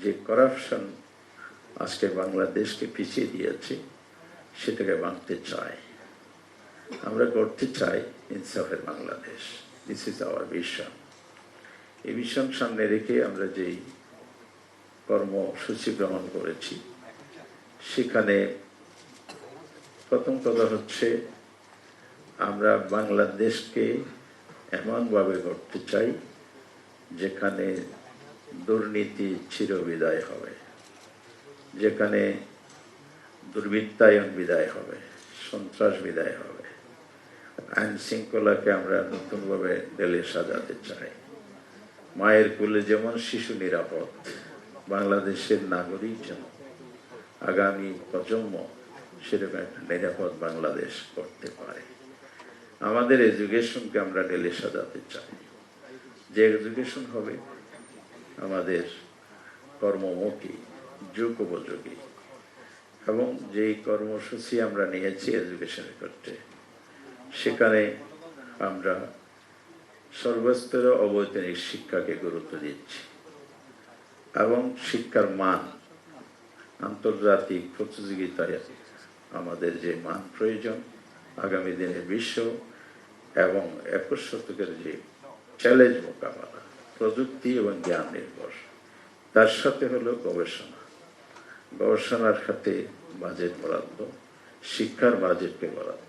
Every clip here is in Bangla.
যে করাপশন আজকে বাংলাদেশকে পিছিয়ে দিয়েছে সেটাকে ভাঙতে চাই। আমরা করতে চাই ইনসাফের Bangladesh. This is our vision. এই ভিশন সামনে রেখে আমরা যেই কর্মসূচি গ্রহণ করেছি, সেখানে প্রথম কথা হচ্ছে আমরা বাংলাদেশকে এমনভাবে গড়তে চাই যেখানে দুর্নীতি চিরবিদায় হবে, যেখানে দুর্বৃত্তায়ন বিদায় হবে, সন্ত্রাস বিদায় হবে, আইন শৃঙ্খলাকে আমরা নতুনভাবে ঢেলে সাজাতে চাই। মায়ের কোলে যেমন শিশু নিরাপদ, বাংলাদেশের নাগরিক যেন আগামী প্রজন্ম সেরকম একটা নিরাপদ বাংলাদেশ করতে পারে। আমাদের এডুকেশনকে আমরা ঢেলে সাজাতে চাই, যে এডুকেশন হবে আমাদের কর্মমুখী, যুগ উপযোগী, এবং যেই কর্মসূচি আমরা নিয়েছি এডুকেশনের ক্ষেত্রে, সেখানে আমরা সর্বস্তর অবৈতনিক শিক্ষাকে গুরুত্ব দিচ্ছি এবং শিক্ষার মান আন্তর্জাতিক প্রতিযোগিতায় আমাদের যে মান প্রয়োজন আগামী দিনের বিশ্ব এবং 21 শতকের যে চ্যালেঞ্জ মোকাবেলা, প্রযুক্তি এবং জ্ঞান নির্ভর, তার সাথে হলো গবেষণা। গবেষণার খাতে বাজেট বরাদ্দ, শিক্ষার বাজেটকে বরাদ্দ।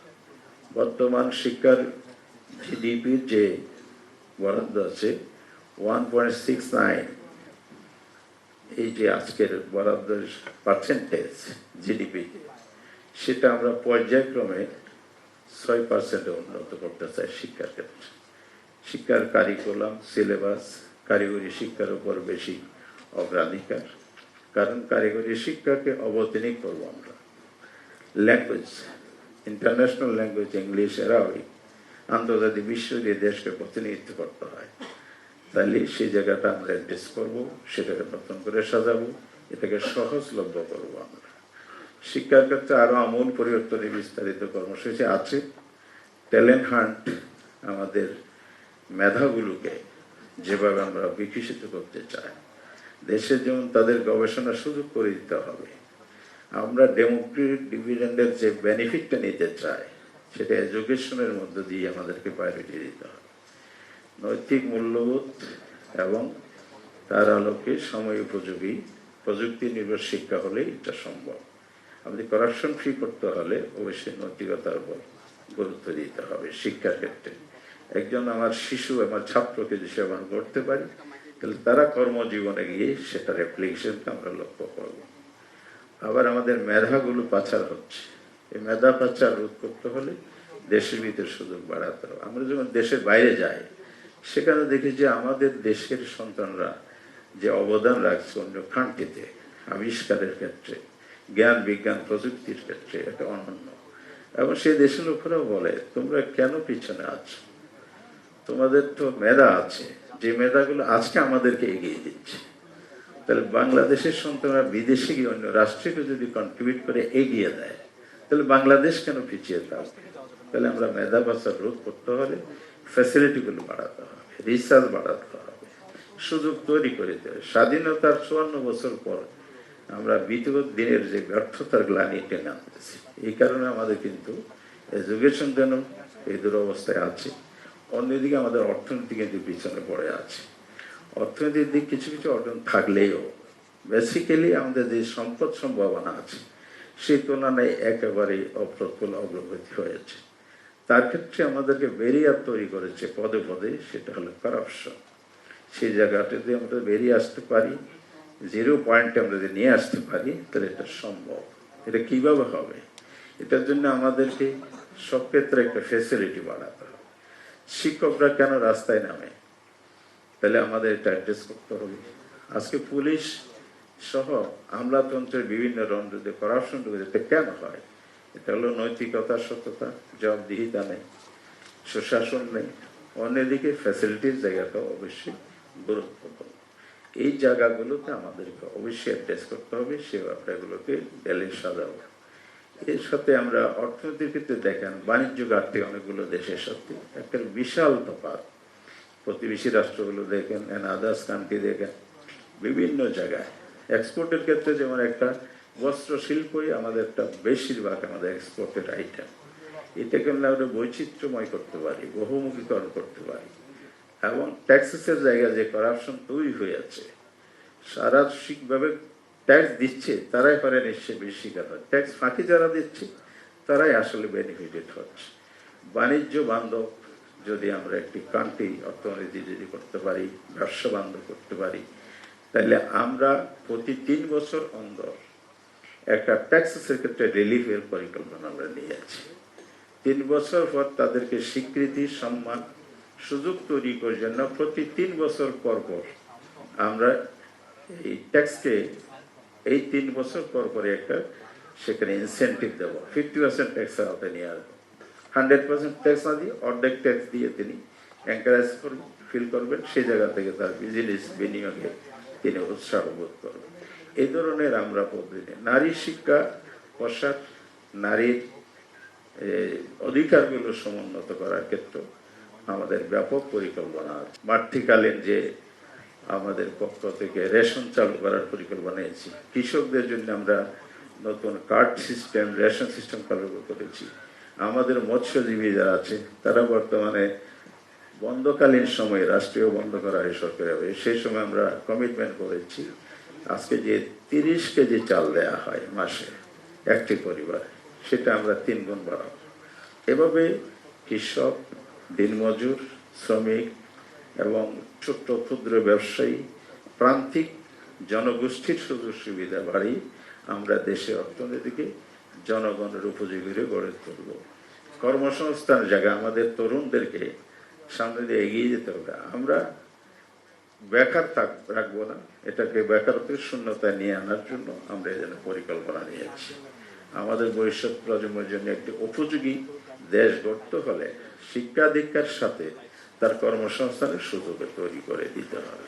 বর্তমান শিক্ষার জিডিপির যে বরাদ্দ আছে 1.69, এই যে আজকের বরাদ্দের পার্সেন্টেজ জিডিপি, সেটা আমরা পর্যায়ক্রমে 6% উন্নত করতে চাই শিক্ষার ক্ষেত্রে। শিক্ষার কারিকুলাম, সিলেবাস, কারিগরি শিক্ষার উপর বেশি অগ্রাধিকার, কারণ কারিগরি শিক্ষাকে অবতীর্ণ করবো আমরা। Language, international language English, Arabic, আন্তর্জাতিক বিশ্ব যে দেশকে প্রতিনিধিত্ব করতে হয়, তাহলে সেই জায়গাটা আমরা অ্যাড্রেস করবো, সেটাকে নতুন করে সাজাবো, এটাকে সহজলভ্য করবো আমরা। শিক্ষার ক্ষেত্রে আরো আমূল পরিবর্তনের বিস্তারিত কর্মসূচি আছে। ট্যালেন্ট হান্ট, আমাদের মেধাগুলোকে যেভাবে আমরা বিকশিত করতে চাই, দেশের যেমন তাদের গবেষণার সুযোগ করে দিতে হবে। আমরা ডেমোক্রেটিক ডিভিডেন্ডের যে বেনিফিটটা নিতে চাই, সেটা এডুকেশনের মধ্য দিয়ে আমাদেরকে প্রায়োরিটি দিতে হবে। নৈতিক মূল্যবোধ এবং তার আলোকে সময় উপযোগী প্রযুক্তি নির্ভর শিক্ষা হলে এটা সম্ভব। আমাদের করাপশন ফ্রি করতে হলে অবশ্যই নৈতিকতার উপর গুরুত্ব দিতে হবে শিক্ষার ক্ষেত্রে। একজন আমার শিশু, আমার ছাত্রকে যে সেবা করতে পারি, তাহলে তারা কর্মজীবনে গিয়ে সেটার অ্যাপ্লিকেশনকে আমরা লক্ষ্য করব। আবার আমাদের মেধাগুলো পাচার হচ্ছে, এই মেধা পাচার রোধ করতে হলে দেশের ভিতরে সুযোগ বাড়াতে হবে। আমরা যখন দেশের বাইরে যাই, সেখানে দেখি যে আমাদের দেশের সন্তানরা যে অবদান রাখছে অন্য কান্ট্রিতে, আবিষ্কারের ক্ষেত্রে, জ্ঞান বিজ্ঞান প্রযুক্তির ক্ষেত্রে, এটা অনন্য। এবং সেই দেশের লোকেরাও বলে, তোমরা কেন পিছনে আছো? তোমাদের তো মেধা আছে, যে মেধাগুলো আজকে আমাদেরকে এগিয়ে দিচ্ছে। তাহলে বাংলাদেশের সন্তানরা বিদেশে গিয়ে অন্য রাষ্ট্রকে যদি কন্ট্রিবিউট করে এগিয়ে দেয়, তাহলে বাংলাদেশ কেন পিছিয়ে থাকবে? তাহলে আমরা মেধা পাচার রোধ করতে হলে ফ্যাসিলিটিগুলো বাড়াতে হবে, রিসার্চ বাড়াতে হবে, সুযোগ তৈরি করে দিতে হবে। স্বাধীনতার 54 বছর পর আমরা বিগত দিনের যে ব্যর্থতার গ্লানি টেনে আনতেছি, এই কারণে আমাদের কিন্তু এডুকেশন যেন এই দুরবস্থায় আছে। অন্যদিকে আমাদের অর্থনীতি কিন্তু পিছনে পড়ে আছে। অর্থনীতির দিক কিছু কিছু অর্জন থাকলেও বেসিক্যালি আমাদের যে সম্পদ সম্ভাবনা আছে, সেই তুলনায় একেবারেই অপ্রতুল অগ্রগতি হয়েছে। তার ক্ষেত্রে আমাদেরকে ব্যারিয়ার তৈরি করেছে পদে পদে, সেটা হলো করাপশন। সেই জায়গাটা যদি আমরা বেরিয়ে আসতে পারি, 0 পয়েন্টে আমরা যদি নিয়ে আসতে পারি, তাহলে এটা সম্ভব। এটা কিভাবে হবে? এটার জন্য আমাদেরকে সব ক্ষেত্রে একটা ফ্যাসিলিটি বাড়াতে হবে। শিক্ষকরা কেন রাস্তায় নামে? তাহলে আমাদের এটা অ্যাড্রেস করতে হবে। আজকে পুলিশ সহ আমলাতন্ত্রের বিভিন্ন রন্ধ্রে করাপশন ঢুকে কেন হয়? এটা হলো নৈতিকতা, সততা, জবাবদিহিতা নেই, সুশাসন নেই। অন্যদিকে ফ্যাসিলিটির জায়গাটা অবশ্যই গুরুত্বপূর্ণ। এই জায়গাগুলোতে আমাদেরকে অবশ্যই অ্যাড্রেস করতে হবে, সে ব্যাপারগুলোকে ঢেলে সাজাবো। এর সাথে আমরা অর্থনীতির ক্ষেত্রে দেখেন, বাণিজ্য ঘাটতি অনেকগুলো দেশের সাথে একটা বিশাল তফাৎ। প্রতিবেশী রাষ্ট্রগুলো দেখেন, আদার্স কান্ট্রি দেখেন, বিভিন্ন জায়গায় এক্সপোর্টের ক্ষেত্রে যেমন একটা বস্ত্র শিল্পই আমাদের একটা বেশিরভাগ আমাদের এক্সপোর্টের আইটেম। এটাকে আমরা বৈচিত্র্যময় করতে পারি, বহুমুখীকরণ করতে পারি, এবং ট্যাক্সেসের জায়গায় যে করাপশন তৈরি হয়ে আছে, সারা ঠিকভাবে ট্যাক্স দিচ্ছে তারাই পারে নিশ্চয়ই বেশি শিকার হয়, ট্যাক্স ফাঁকি যারা দিচ্ছে তারাই আসলে বেনিফিটেড হচ্ছে। বাণিজ্য বান্ধব যদি আমরা একটি কান্ট্রি অর্থনীতি যদি করতে পারি, ব্যবসা বান্ধব করতে পারি, তাহলে আমরা প্রতি 3 বছর অন্তর একটা ট্যাক্সেসের ক্ষেত্রে রিলিফের পরিকল্পনা আমরা নিয়ে আছি। 3 বছর পর তাদেরকে স্বীকৃতি, সম্মান, সুযোগ তৈরি করার জন্য প্রতি 3 বছর পর পর আমরা এই ট্যাক্সকে এই 3 বছর পর পরে একটা সেখানে ইনসেন্টিভ দেবো, 50% ট্যাক্সের আওতায় নিয়ে আসবো। 100% ট্যাক্স না দিয়ে অর্ধেক ট্যাক্স দিয়ে তিনি এনকারেজ করবেন, ফিল করবেন, সেই জায়গা থেকে তার বিজনেস বিনিয়োগে তিনি উৎসাহ বোধ করবেন। এই ধরনের আমরা পদ্ধতি, নারী শিক্ষা, প্রসার, নারীর অধিকারগুলো সমুন্নত করার ক্ষেত্রে আমাদের ব্যাপক পরিকল্পনা আছে। মাতৃকালীন যে আমাদের পক্ষ থেকে রেশন চালু করার পরিকল্পনা নিয়েছি, কৃষকদের জন্য আমরা নতুন কার্ড সিস্টেম, রেশন সিস্টেম চালু করেছি। আমাদের মৎস্যজীবী যারা আছে তারা বর্তমানে বন্ধকালীন সময়ে রাষ্ট্রীয় বন্ধ করা হয় সরকারি, সেই সময় আমরা কমিটমেন্ট করেছি আজকে যে 30 কেজি চাল দেয়া হয় মাসে একটি পরিবারে, সেটা আমরা 3 গুণ বাড়াবো। এভাবে কৃষক, দিনমজুর, শ্রমিক এবং ছোট্ট ক্ষুদ্র ব্যবসায়ী, প্রান্তিক জনগোষ্ঠীর সুযোগ সুবিধা বাড়ি আমরা দেশের অর্থনীতিকে জনগণের উপযোগী গড়ে তুলব। কর্মসংস্থান জায়গা আমাদের তরুণদেরকে সামনে দিয়ে এগিয়ে যেতে হবে। আমরা বেকার রাখবো না, এটাকে বেকারত্বের শূন্যতায় নিয়ে আনার জন্য আমরা এজন্য পরিকল্পনা নিয়েছি। আমাদের ভবিষ্যৎ প্রজন্মের জন্য একটি উপযোগী দেশ গড়তে হলে শিক্ষা দীক্ষার সাথে তার কর্মসংস্থানের সুযোগ তৈরি করে দিতে হবে।